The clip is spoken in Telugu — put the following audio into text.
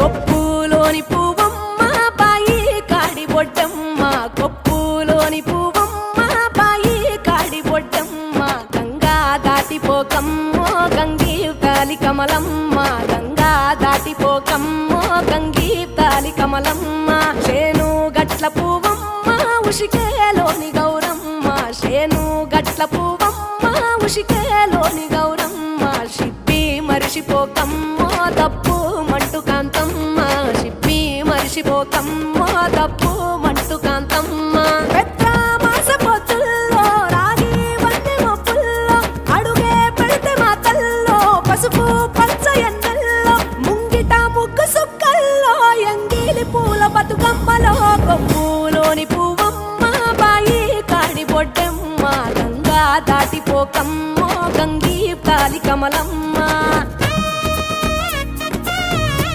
కొప్పులోని పువ్వమ్మ బాయి కాడి బొడ్డమ్మ, కొప్పులోని పువ్వమ్మ బాయి కాడి బొడ్డమ్మ. గంగా దాటిపోకమ్మో గంగీ తాలి కమలమ్మ, గంగా దాటిపోకమ్మో గంగీ తాలి కమలమ్మ. శేను గట్ల పువ్వమ్మ ఉషికేలోని గౌరమ్మ, శేను గట్ల పువ్వమ్మ ఉషికేలోని గౌరమ్మ. షిప్పి మరిషిపోకమ్మో తప్పు మంటు కాంతమ్మ, షిప్పి మరిషిపోకమ్మో తప్పు మంటు కాంతమ్మ. పెద్ద మాస పొత్తుల్లో రాగి వన్నె మొప్పుల్లో అడుగే పెడితే మా తల్లో, పసుపు పచ్చ ఎన్నెల్లో ముంగిట ముగ్గు సుక్కల్లో, ఎంగిలి పూల బతుకమ్మలో కొమ్ములోని పువ్వమ్మ బాయి కాడి బొడ్డమ్మ, గంగా దాటిపోకమ్మ